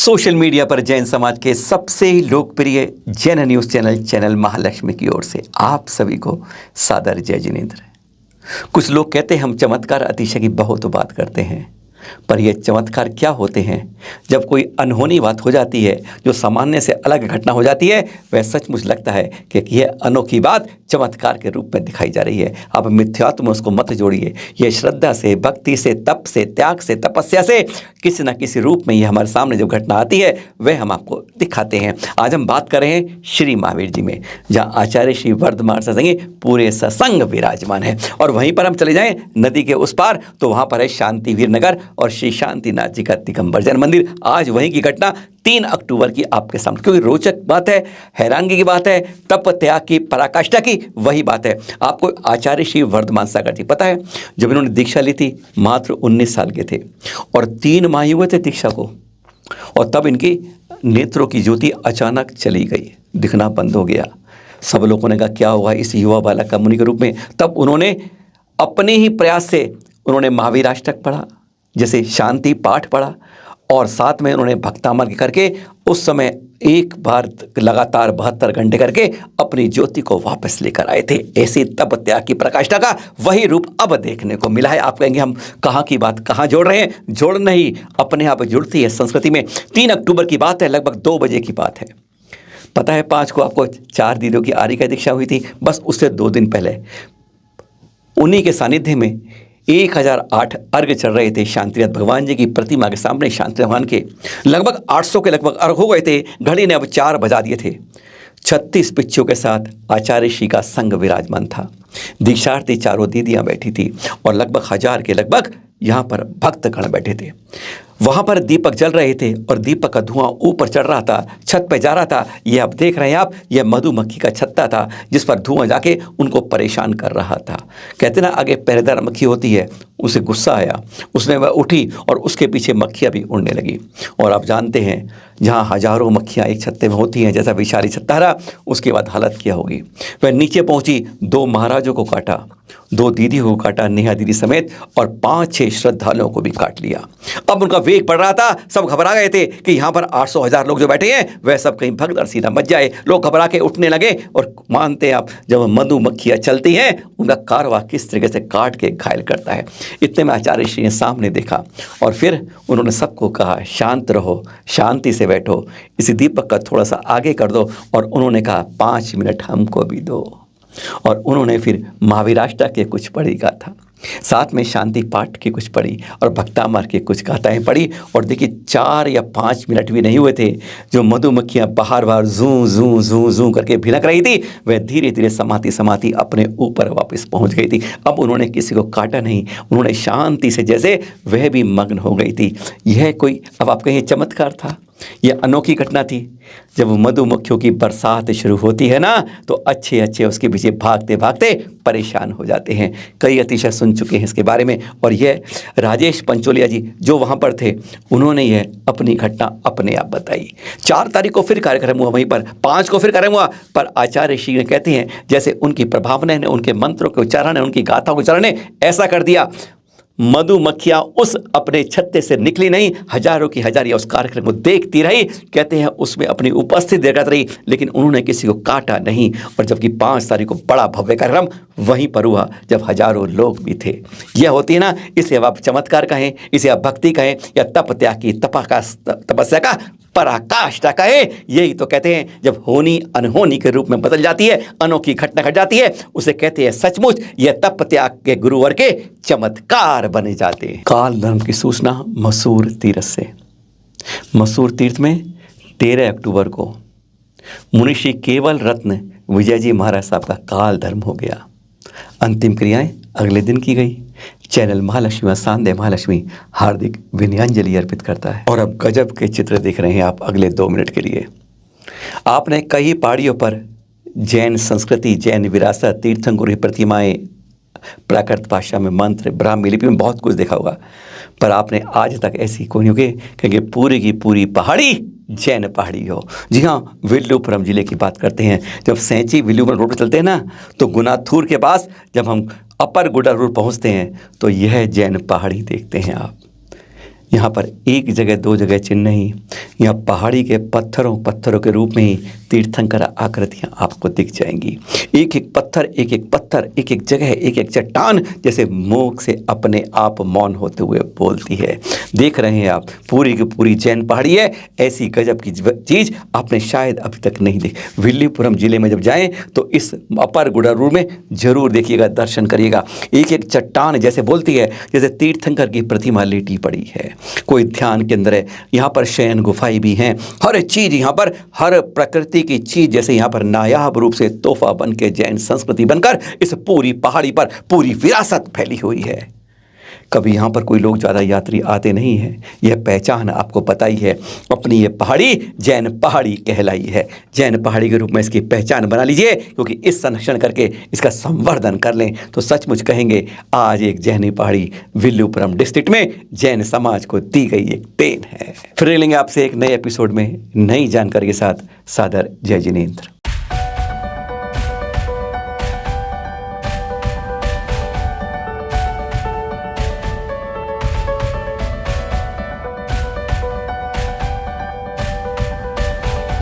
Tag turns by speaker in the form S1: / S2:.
S1: Social media पर जैन समाज के सबसे लोकप्रिय जैन न्यूज़ चैनल महालक्ष्मी की ओर से आप सभी को सादर जय जिनेंद्र। कुछ लोग कहते हैं हम चमत्कार अतिशय की बहुत बात करते हैं, पर यह चमत्कार क्या होते हैं? जब कोई अनहोनी बात हो जाती है, जो सामान्य से अलग घटना हो जाती है, वह सचमुच लगता है कि यह अनोखी बात चमत्कार के रूप में दिखाई जा रही है। आप मिथ्यात्व में उसको मत जोड़िए। यह श्रद्धा से, भक्ति से, तप से, त्याग से, तपस्या से किसी न किसी रूप में यह हमारे सामने जब घटना आती है वह हम आपको दिखाते हैं। आज हम बात कर रहे हैं श्री महावीर जी में, जहाँ आचार्य श्री वर्धमान सत्संगी पूरे सत्संग विराजमान है। और वहीं पर हम चले जाएं नदी के उस पार, तो वहाँ पर है शांतिवीर नगर और श्री शांतिनाथ जी का दिगंबर जैन मंदिर। आज वहीं की घटना 3 अक्टूबर की आपके सामने, क्योंकि रोचक बात है, हैरानगी की बात है, तप त्याग की पराकाष्ठा की वही बात है। आपको आचार्य श्री वर्धमान सागर जी पता है, जब इन्होंने दीक्षा ली थी मात्र 19 साल के थे और 3 माह ही हुए थे दीक्षा को, और तब इनकी नेत्रों की ज्योति अचानक चली गई, दिखना बंद हो गया। सब लोगों ने कहा क्या होगा इस युवा बालक का मुनि के रूप में। तब उन्होंने अपने ही प्रयास से उन्होंने महावीराष्टक पढ़ा, जैसे शांति पाठ पढ़ा, और साथ में उन्होंने भक्तामर्ग करके उस समय एक बार लगातार 72 घंटे करके अपनी ज्योति को वापस लेकर आए थे। ऐसी तप त्याग की प्रकाष्ठा का वही रूप अब देखने को मिला है। आप कहेंगे हम कहाँ की बात कहाँ जोड़ रहे हैं? जोड़ नहीं, अपने आप जुड़ती है संस्कृति में। 3 अक्टूबर की बात है, लगभग 2 बजे की बात है। पता है 5 को आपको 4 दीदियों की आर्य का दीक्षा हुई थी, बस उससे 2 दिन पहले उन्हीं के सानिध्य में 1008 अर्घ चढ़ रहे थे शांतिनाथ भगवान जी की प्रतिमा के सामने। शांति भगवान के लगभग 800 के लगभग अर्घ हो गए थे। घड़ी ने अब 4 बजा दिए थे। 36 पिच्चों के साथ आचार्य श्री का संग विराजमान था। दीक्षार्थी चारों दीदियां बैठी थी और लगभग 1000 के लगभग यहाँ पर भक्तगण बैठे थे। वहाँ पर दीपक जल रहे थे और दीपक का धुआं ऊपर चढ़ रहा था, छत पे जा रहा था। ये आप देख रहे हैं आप, यह मधुमक्खी का छत्ता था जिस पर धुआं जाके उनको परेशान कर रहा था। कहते ना आगे पहरेदार मक्खी होती है, उसे गुस्सा आया, उसने वह उठी और उसके पीछे मक्खियाँ भी उड़ने लगी। और आप जानते हैं जहाँ हजारों मक्खियाँ एक छत्ते में होती हैं, जैसा विशाली छत्ता रहा, उसके बाद हालत क्या होगी। वह नीचे पहुँची, 2 महाराजों को काटा, 2 दीदी को काटा नेहा दीदी समेत, और 5-6 श्रद्धालुओं को भी काट लिया। अब उनका वेग बढ़ रहा था। सब घबरा गए थे कि यहाँ पर 800-1000 लोग जो बैठे हैं वह सब कहीं भगदड़ सीधा मच जाए। लोग घबरा के उठने लगे। और मानते हैं आप, जब मधुमक्खियाँ चलती हैं उनका कारवा किस तरीके से काट के घायल करता है। इतने में आचार्य श्री ने सामने देखा और फिर उन्होंने सबको कहा शांत रहो, शांति से बैठो, इसी दीपक का थोड़ा सा आगे कर दो। और उन्होंने कहा 5 मिनट हमको भी दो। और उन्होंने फिर महावीराष्टक के कुछ पढ़ी गाथा, साथ में शांति पाठ की कुछ पढ़ी और भक्तामर्ग की कुछ गाथाएं पढ़ी। और देखिए 4 या 5 मिनट भी नहीं हुए थे, जो मधुमक्खियाँ बाहर बाहर जूं जूं जूं जूं करके भिनक रही थी, वह धीरे धीरे समाती अपने ऊपर वापस पहुंच गई थी। अब उन्होंने किसी को काटा नहीं, उन्होंने शांति से, जैसे वह भी मग्न हो गई थी। यह कोई, अब आप कहिए चमत्कार था, यह अनोखी घटना थी। जब मधुमक्खियों की बरसात शुरू होती है ना, तो अच्छे उसके पीछे भागते भागते परेशान हो जाते हैं। कई अतिशय सुन चुके हैं इसके बारे में। और यह राजेश पंचोलिया जी जो वहाँ पर थे, उन्होंने यह अपनी घटना अपने आप बताई। 4 तारीख को फिर कार्यक्रम हुआ वहीं पर, 5 को फिर कार्यक्रम हुआ। पर आचार्य श्री ने कहते हैं जैसे उनकी प्रभावना ने, उनके मंत्रों के उच्चारण ने, उनकी गाथाओं के उच्चारण ने ऐसा कर दिया, मधुमक्खियाँ उस अपने छत्ते से निकली नहीं, हजारों की हजारियाँ उस कार्यक्रम को देखती रही। कहते हैं उसमें अपनी उपस्थिति देखती रही, लेकिन उन्होंने किसी को काटा नहीं। और जबकि 5 तारीख को बड़ा भव्य कार्यक्रम वहीं पर हुआ, जब हजारों लोग भी थे। यह होती है ना, इसे अब आप चमत्कार कहें, इसे आप भक्ति कहें, या तप त्याग की तपस्या का पराकाष्ठा कहे। यही तो कहते हैं जब होनी अनहोनी के रूप में बदल जाती है, अनोखी घटना घट जाती है, उसे कहते हैं सचमुच यह तप त्याग के गुरुवर के चमत्कार बने जाते हैं। काल धर्म की सूचना मसूर तीर्थ से। मसूर तीर्थ में 13 अक्टूबर को मुनिषी केवल रत्न विजय जी महाराज साहब का काल धर्म हो गया। अंतिम क्रियाएं अगले दिन की गई। चैनल महालक्ष्मी सांदे महालक्ष्मी हार्दिक विनयांजलि अर्पित करता है। और अब गजब के चित्र देख रहे हैं आप अगले 2 मिनट के लिए। आपने कई पहाड़ियों पर जैन संस्कृति, जैन विरासत, तीर्थंकरों की प्रतिमाएं, प्राकृत भाषा में मंत्र, ब्राह्मी लिपि में बहुत कुछ देखा होगा, पर आपने आज तक ऐसी कोई नहीं होगी क्योंकि पूरी की पूरी पहाड़ी जैन पहाड़ी हो। जी हाँ, विल्लुपुरम जिले की बात करते हैं। जब सैंची विल्लुपुरम रोड पर चलते हैं ना, तो गुनाथूर के पास जब हम अपर गुडा रोड पहुँचते हैं तो यह जैन पहाड़ी देखते हैं आप। यहाँ पर एक जगह दो जगह चिन्ह नहीं, यहाँ पहाड़ी के पत्थरों के रूप में ही तीर्थंकर आकृतियाँ आपको दिख जाएंगी। एक एक पत्थर, एक एक जगह, एक एक चट्टान जैसे मुख से अपने आप मौन होते हुए बोलती है। देख रहे हैं आप, पूरी की पूरी जैन पहाड़ी है। ऐसी गजब की चीज़ आपने शायद अभी तक नहीं देखी। विल्लुपुरम जिले में जब जाएं तो इस अपर गुडारू में जरूर देखिएगा, दर्शन करिएगा। एक एक चट्टान जैसे बोलती है, जैसे तीर्थंकर की प्रतिमा लेटी पड़ी है, कोई ध्यान के अंदर है। यहाँ पर शयन गुफाएं भी हैं। हर चीज़ यहाँ पर, हर प्रकृति की चीज़ जैसे यहाँ पर नायाब रूप से तोहफा बन के जैन संस्कृति बनकर इस पूरी पहाड़ी पर पूरी विरासत फैली हुई है। कभी यहाँ पर कोई लोग ज़्यादा यात्री आते नहीं हैं। यह पहचान आपको पता ही है। अपनी ये पहाड़ी जैन पहाड़ी कहलाई है। जैन पहाड़ी के रूप में इसकी पहचान बना लीजिए, क्योंकि इस संरक्षण करके इसका संवर्धन कर लें तो सचमुच कहेंगे आज एक जैनी पहाड़ी विल्लुपुरम डिस्ट्रिक्ट में जैन समाज को दी गई एक देन है। फिर मिलेंगे आपसे एक नए एपिसोड में नई जानकारी के साथ। सादर जय जिनेंद्र।